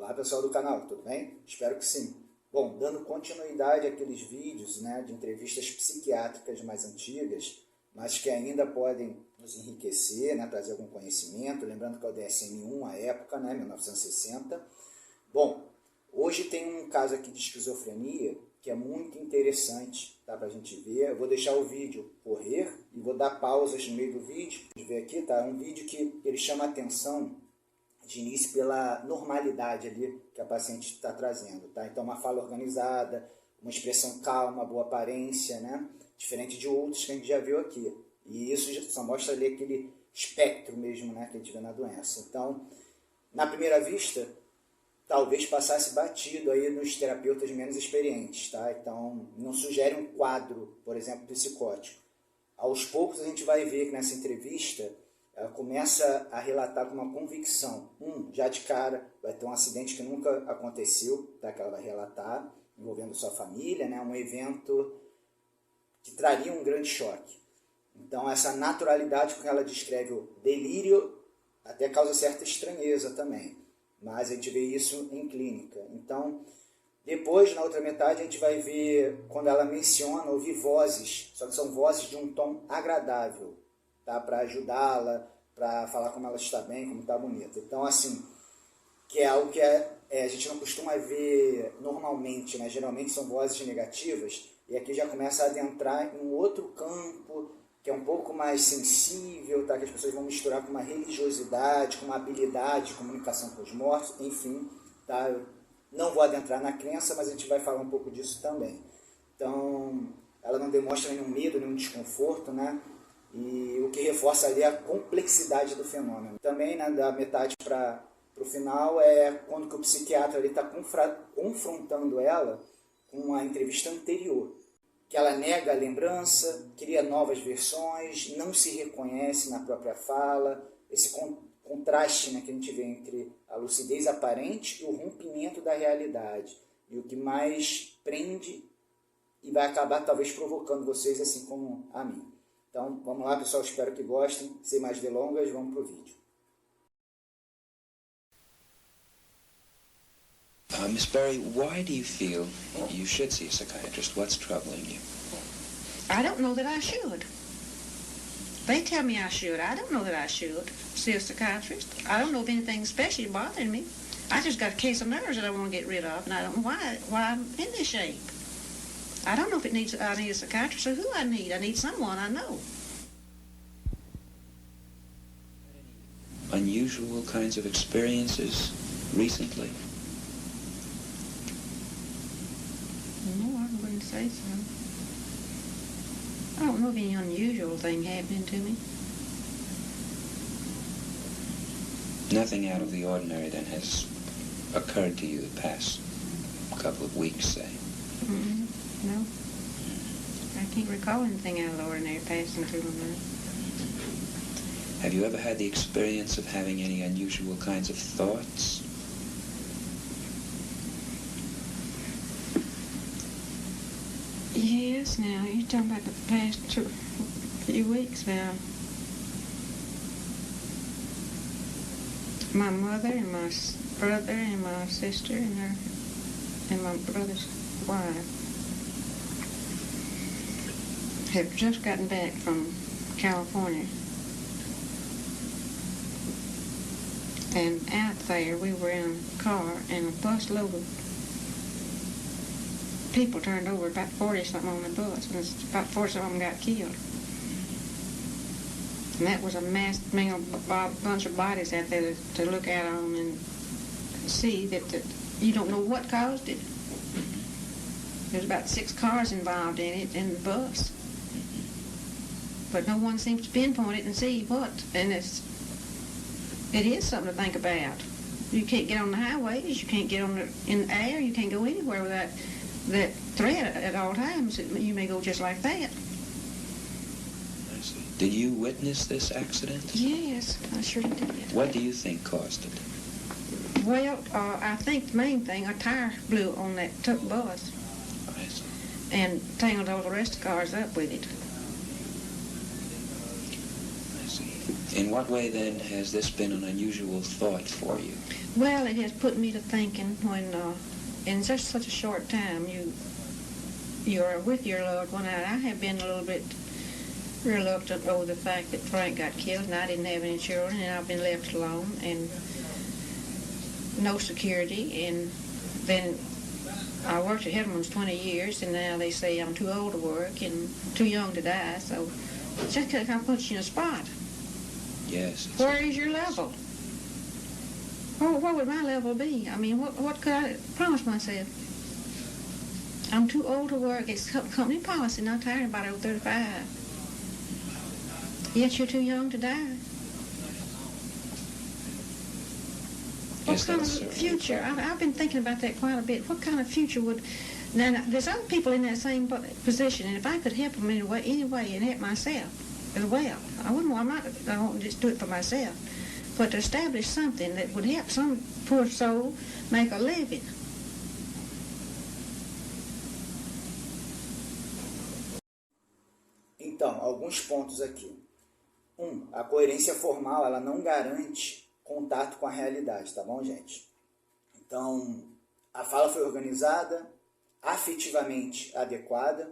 Olá pessoal do canal, tudo bem? Espero que sim. Bom, dando continuidade àqueles vídeos de entrevistas psiquiátricas mais antigas, mas que ainda podem nos enriquecer, trazer algum conhecimento, lembrando que é o DSM-1 à época, 1960. Bom, hoje tem um caso aqui de esquizofrenia que é muito interessante, tá, para a gente ver. Eu vou deixar o vídeo correr e vou dar pausas no meio do vídeo. Vamos ver aqui, tá? É um vídeo que ele chama a atenção de início pela normalidade ali que a paciente está trazendo, tá? Então uma fala organizada, uma expressão calma, boa aparência, Diferente de outros que a gente já viu aqui. E isso só mostra ali aquele espectro mesmo, que a gente vê na doença. Então, na primeira vista, talvez passasse batido aí nos terapeutas menos experientes, tá? Então, não sugere um quadro, por exemplo, psicótico. Aos poucos a gente vai ver que nessa entrevista ela começa a relatar com uma convicção. Já de cara vai ter um acidente que nunca aconteceu, tá? Que ela vai relatar, envolvendo sua família, um evento que traria um grande choque. Então essa naturalidade com que ela descreve o delírio até causa certa estranheza também, mas a gente vê isso em clínica. Então depois, na outra metade, a gente vai ver quando ela menciona ouvir vozes, só que são vozes de um tom agradável, tá? Para ajudá-la, para falar como ela está bem, como está bonita. Então, assim, que é algo que a gente não costuma ver normalmente, Geralmente são vozes negativas, e aqui já começa a adentrar em um outro campo, que é um pouco mais sensível, tá? Que as pessoas vão misturar com uma religiosidade, com uma habilidade de comunicação com os mortos, enfim, tá? Eu não vou adentrar na crença, mas a gente vai falar um pouco disso também. Então, ela não demonstra nenhum medo, nenhum desconforto, E o que reforça ali é a complexidade do fenômeno. Também, da metade para o final, é quando que o psiquiatra está confrontando ela com a entrevista anterior, que ela nega a lembrança, cria novas versões, não se reconhece na própria fala, esse contraste que a gente vê entre a lucidez aparente e o rompimento da realidade. E o que mais prende e vai acabar talvez provocando vocês, assim como a mim. Então, vamos lá, pessoal, espero que gostem. Sem mais delongas, vamos para o vídeo. Miss Berry, why do you feel you should see a psychiatrist? What's troubling you? I don't know that I should. They tell me I should. I don't know that I should see a psychiatrist. I don't know of anything especially bothering me. I just got a case of nerves that I want to get rid of, and I don't know why I'm in this shape. I don't know if I need a psychiatrist or who I need. I need someone I know. Unusual kinds of experiences recently? No, I wouldn't say so. I don't know of any unusual thing happening to me. Nothing out of the ordinary, then, has occurred to you the past couple of weeks, say? No. I can't recall anything out of the ordinary passing through my mind. Have you ever had the experience of having any unusual kinds of thoughts? Yes, now, you're talking about the past few weeks now. My mother and my brother and my sister and my brother's wife have just gotten back from California. And out there, we were in a car, and a bus load of people turned over, about 40-something on the bus, and about 40-something of them got killed. And that was a bunch of bodies out there to look at them and see that you don't know what caused it. There's about 6 cars involved in it, in the bus. But no one seems to pinpoint it and see what. And it is something to think about. You can't get on the highways, you can't get in the air, you can't go anywhere without that threat at all times. You may go just like that. I see. Did you witness this accident? Yes, I sure did. What do you think caused it? Well, I think the main thing, a tire blew on that bus. I see. And tangled all the rest of the cars up with it. I see. In what way, then, has this been an unusual thought for you? Well, it has put me to thinking when, in just such a short time, you're with your loved one. I have been a little bit reluctant over the fact that Frank got killed and I didn't have any children and I've been left alone and no security. And then I worked at Hedemann's 20 years and now they say I'm too old to work and too young to die. So it just kind of puts you in a spot. Yes. Where is your level? What would my level be? I mean, what could I promise myself? I'm too old to work. It's company policy, not tired about over 35. Yet you're too young to die. What Yes, kind of that's certainly future? correct. I've been thinking about that quite a bit. What kind of future would... Now, there's other people in that same position, and if I could help them in any way and help myself as well, I don't just do it for myself, but to establish something that would help some poor soul make a living. Então, alguns pontos aqui. A coerência formal, ela não garante contato com a realidade, tá bom, gente? Então, a fala foi organizada, afetivamente adequada,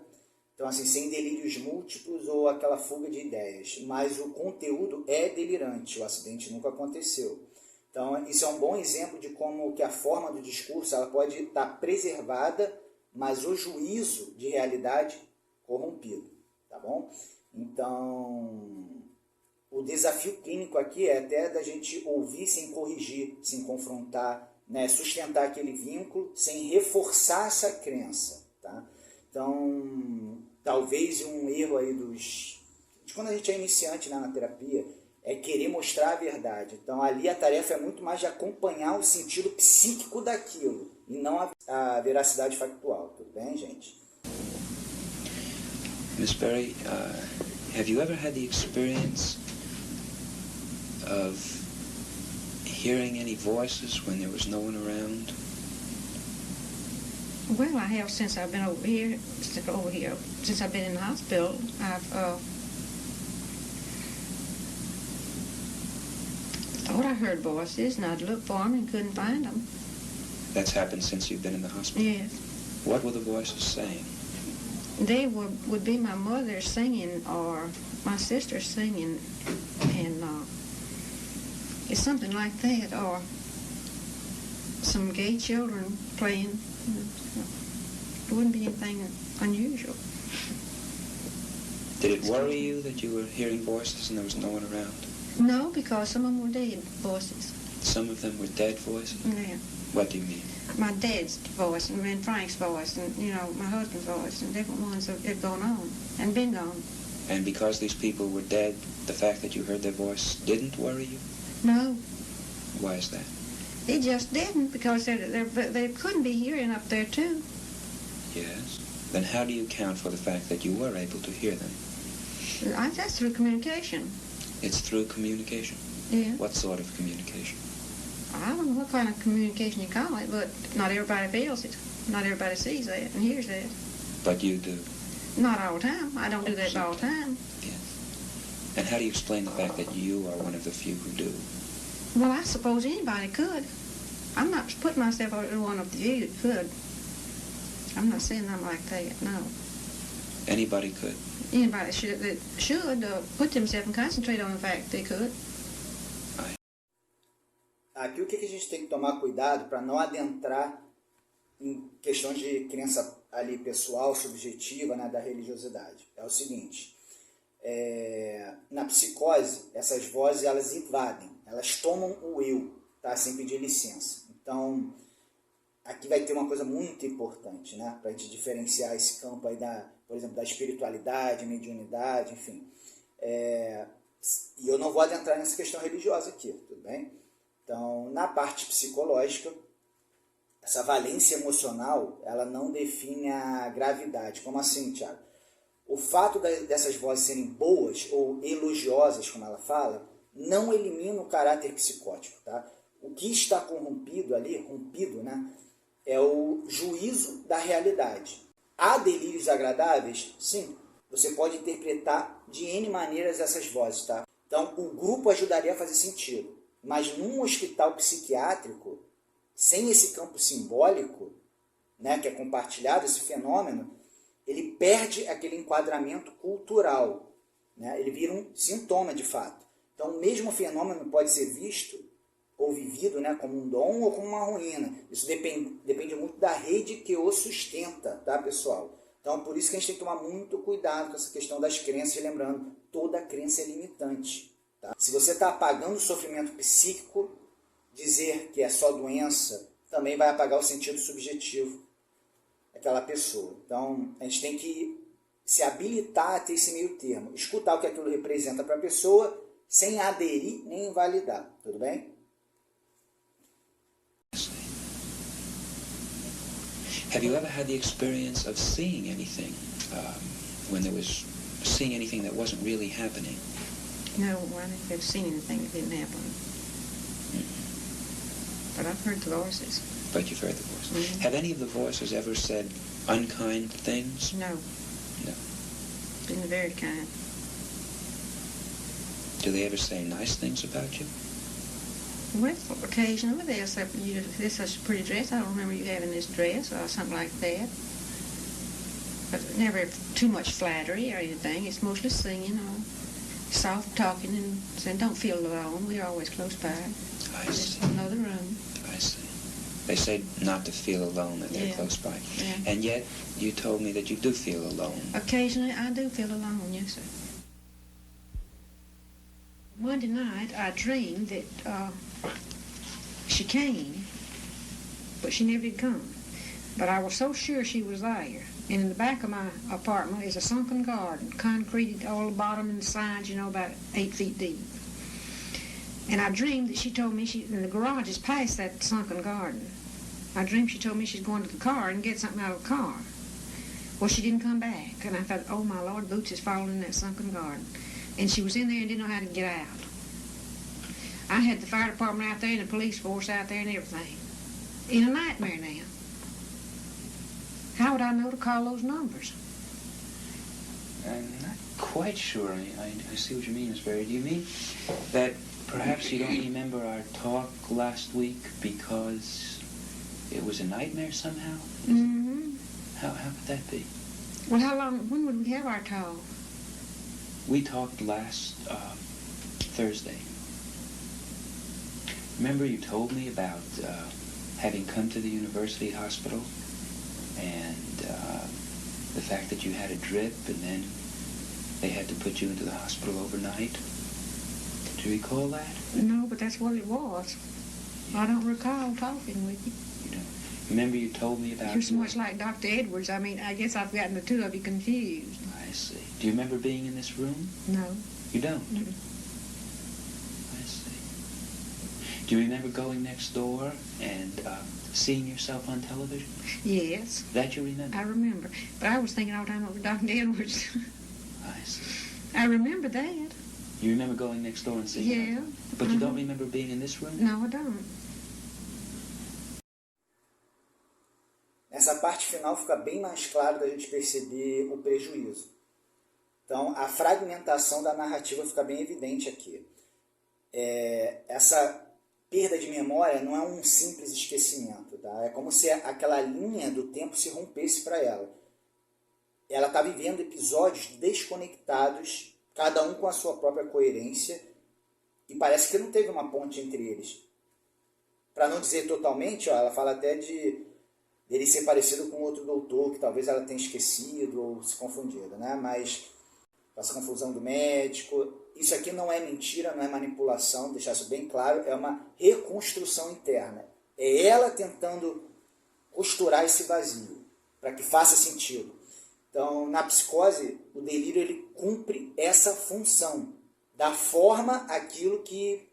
então, assim, sem delírios múltiplos ou aquela fuga de ideias, mas o conteúdo é delirante, o acidente nunca aconteceu. Então, isso é um bom exemplo de como que a forma do discurso ela pode estar preservada, mas o juízo de realidade corrompido, tá bom? Então, o desafio clínico aqui é até da gente ouvir sem corrigir, sem confrontar, né? Sustentar aquele vínculo sem reforçar essa crença, tá? Então, talvez um erro aí de quando a gente é iniciante, né, na terapia é querer mostrar a verdade. Então, ali a tarefa é muito mais de acompanhar o sentido psíquico daquilo e não a veracidade factual. Tudo bem, gente? Miss Berry, have you ever had the experience of hearing any voices when there was no one around? Well, I have since I've been over here. Since I've been in the hospital, I've thought I heard voices, and I'd look for them and couldn't find them. That's happened since you've been in the hospital? Yes. What were the voices saying? They would be my mother singing or my sister singing, and it's something like that, or some gay children playing. It wouldn't be anything unusual. Did it worry you that you were hearing voices and there was no one around? No, because some of them were dead voices. Some of them were dead voices? Yeah. What do you mean? My dad's voice and Frank's voice and, my husband's voice and different ones that had gone on and been gone. And because these people were dead, the fact that you heard their voice didn't worry you? No, Why is that? it just didn't because they couldn't be hearing up there too. Yes. Then how do you account for the fact that you were able to hear them? That's through communication. It's through communication. Yeah. What sort of communication? I don't know what kind of communication you call it, but not everybody feels it. Not everybody sees that and hears that. But you do. Not all the time. I don't do that all the time. Yes. And how do you explain the fact that you are one of the few who do? Well, I suppose anybody could. I'm not putting myself as one of the few that could. I'm not saying I'm like that, no. Anybody could. Anybody should put themselves and concentrate on the fact they could. Aqui o que a gente tem que tomar cuidado para não adentrar em questões de crença ali pessoal, subjetiva, né, da religiosidade. É o seguinte, na psicose, essas vozes elas invadem, elas tomam o eu, tá, sem pedir licença. Então, aqui vai ter uma coisa muito importante, né, para a gente diferenciar esse campo aí, por exemplo, da espiritualidade, mediunidade, enfim. E eu não vou adentrar nessa questão religiosa aqui, tudo bem? Então, na parte psicológica, essa valência emocional, ela não define a gravidade. Como assim, Tiago? O fato dessas vozes serem boas ou elogiosas, como ela fala, não elimina o caráter psicótico, tá? O que está corrompido ali, rompido, né, é o juízo da realidade. Há delírios agradáveis? Sim. Você pode interpretar de N maneiras essas vozes, tá? Então, o grupo ajudaria a fazer sentido. Mas num hospital psiquiátrico, sem esse campo simbólico, né, que é compartilhado, esse fenômeno, ele perde aquele enquadramento cultural, né? Ele vira um sintoma de fato. Então, o mesmo fenômeno pode ser visto ou vivido, né, como um dom ou como uma ruína. Isso depende muito da rede que o sustenta, tá, pessoal? Então, por isso que a gente tem que tomar muito cuidado com essa questão das crenças, lembrando, toda crença é limitante. Tá? Se você está apagando o sofrimento psíquico, dizer que é só doença também vai apagar o sentido subjetivo daquela pessoa. Então, a gente tem que se habilitar a ter esse meio termo, escutar o que aquilo representa para a pessoa, sem aderir nem invalidar. Tudo bem? Have you ever had the experience of seeing anything when there was seeing anything that wasn't really happening? No, I never seen anything that didn't happen. But I've heard the voices. But you've heard the voices. Mm-hmm. Have any of the voices ever said unkind things? No. No. Been very kind. Do they ever say nice things about you? Well, occasionally they'll say, this is a pretty dress. I don't remember you having this dress or something like that. But never too much flattery or anything. It's mostly singing or soft talking and saying, don't feel alone. We're always close by. I Just see. another room. I see. They say not to feel alone, that they're Yeah. close by. Yeah. And yet, you told me that you do feel alone. Occasionally I do feel alone, yes, sir. Monday night I dreamed that she came, but she never did come. But I was so sure she was there. And in the back of my apartment is a sunken garden, concreted all the bottom and the sides, about 8 feet deep. And I dreamed that she told me and the garage is past that sunken garden. I dreamed she told me she's going to the car and get something out of the car. Well, she didn't come back. And I thought, oh, my Lord, Boots is falling in that sunken garden. And she was in there and didn't know how to get out. I had the fire department out there and the police force out there and everything. In a nightmare now. How would I know to call those numbers? I'm not quite sure. I see what you mean, Miss Berry. Do you mean that perhaps you don't remember our talk last week because it was a nightmare somehow? Mm-hmm. How could that be? Well, when would we have our talk? We talked last Thursday. Remember you told me about having come to the university hospital and the fact that you had a drip and then they had to put you into the hospital overnight? Do you recall that? No, but that's what it was. I don't recall talking with you. You don't. Remember you told me about... You're so much like Dr. Edwards. I mean, I guess I've gotten the two of you confused. I see. Do you remember being in this room? No. You don't? Mm-mm. I see. Do you remember going next door and seeing yourself on television? Yes. That you remember? I remember. But I was thinking all the time of Dr. Edwards. I see. I remember that. You remember going next door and seeing Yeah. her? But you don't remember being in this room? No, I don't. Nessa parte final fica bem mais claro da gente perceber o prejuízo. Então, a fragmentação da narrativa fica bem evidente aqui. Essa perda de memória não é um simples esquecimento. Tá? É como se aquela linha do tempo se rompesse para ela. Ela está vivendo episódios desconectados, cada um com a sua própria coerência, e parece que não teve uma ponte entre eles. Para não dizer totalmente, ela fala até de ele ser parecido com outro doutor, que talvez ela tenha esquecido ou se confundido, né? Mas essa confusão do médico, isso aqui não é mentira, não é manipulação, deixar isso bem claro, é uma reconstrução interna. É ela tentando costurar esse vazio, para que faça sentido. Então, na psicose, o delírio ele cumpre essa função, dá forma àquilo que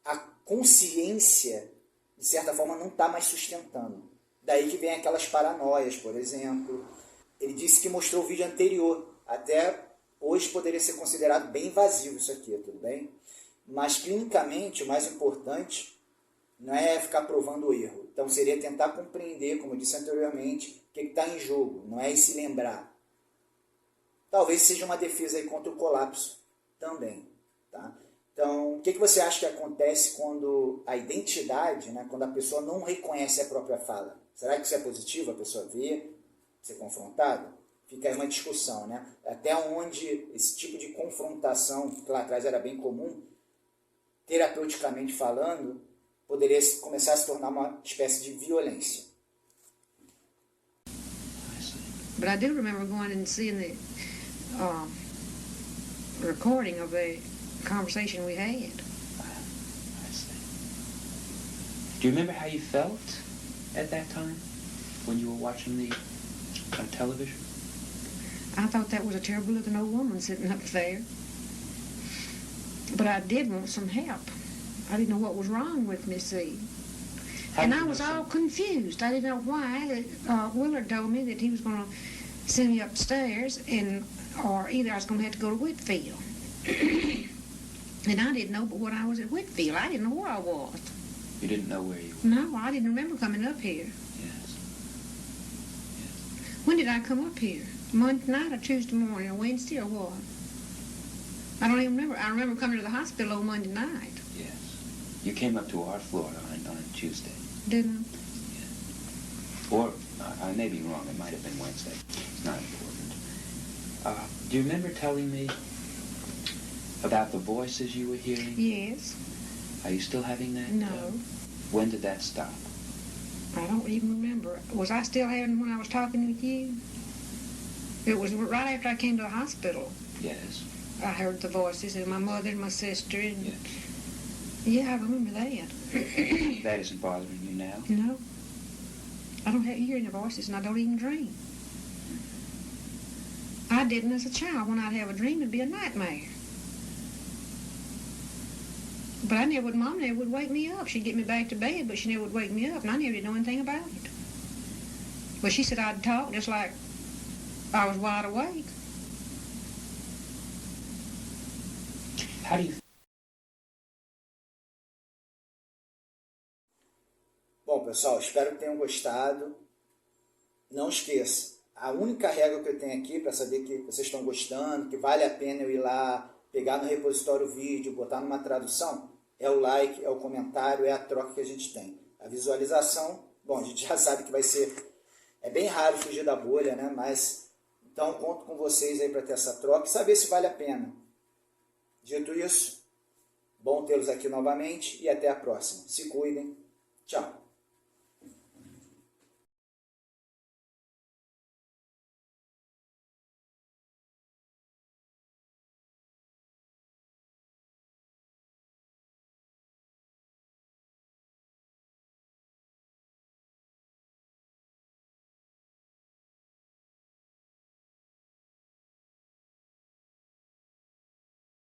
a consciência, de certa forma, não está mais sustentando. Daí que vem aquelas paranoias, por exemplo. Ele disse que mostrou o vídeo anterior. Até hoje poderia ser considerado bem invasivo isso aqui, tudo bem? Mas, clinicamente, o mais importante não é ficar provando o erro. Então, seria tentar compreender, como eu disse anteriormente, o que está em jogo. Não é ir se lembrar. Talvez seja uma defesa aí contra o colapso também. Tá? Então, o que você acha que acontece quando a identidade, né, quando a pessoa não reconhece a própria fala? Será que isso é positivo, a pessoa ver, ser confrontada? Fica aí uma discussão, né? Até onde esse tipo de confrontação, que lá atrás era bem comum, terapeuticamente falando, poderia começar a se tornar uma espécie de violência. But I do remember going and seeing the recording of the conversation we had. I see. Do you remember how you felt at that time when you were watching the television? I thought that was a terrible looking old woman sitting up there. But I did want some help. I didn't know what was wrong with me, see. And I was all confused. I didn't know why. Willard told me that he was going to send me upstairs, or either I was going to have to go to Whitfield. And I didn't know but what I was at Whitfield. I didn't know where I was. You didn't know where you were? No, I didn't remember coming up here. Yes. When did I come up here? Monday night or Tuesday morning or Wednesday or what? I don't even remember. I remember coming to the hospital on Monday night. Yes. You came up to our floor on Tuesday. Didn't Yeah. Or, I may be wrong, it might have been Wednesday. It's not important. Do you remember telling me about the voices you were hearing? Yes. Are you still having that? No. When did that stop? I don't even remember. Was I still having when I was talking with you? It was right after I came to the hospital. Yes. I heard the voices of my mother and my sister. And Yes. yeah, I remember that. That isn't bothering you now? No. I don't hear any voices, and I don't even dream. I didn't as a child. When I'd have a dream, it'd be a nightmare. But I never would. Mom never would wake me up. She'd get me back to bed, but she never would wake me up, and I never did know anything about it. But she said I'd talk just like I was wide awake. How do you... Bom, pessoal, espero que tenham gostado. Não esqueça, a única regra que eu tenho aqui para saber que vocês estão gostando, que vale a pena eu ir lá, pegar no repositório o vídeo, botar numa tradução, é o like, é o comentário, é a troca que a gente tem. A visualização, bom, a gente já sabe que vai ser... É bem raro fugir da bolha, né? Mas, então, conto com vocês aí para ter essa troca e saber se vale a pena. Dito isso, bom tê-los aqui novamente e até a próxima. Se cuidem. Tchau.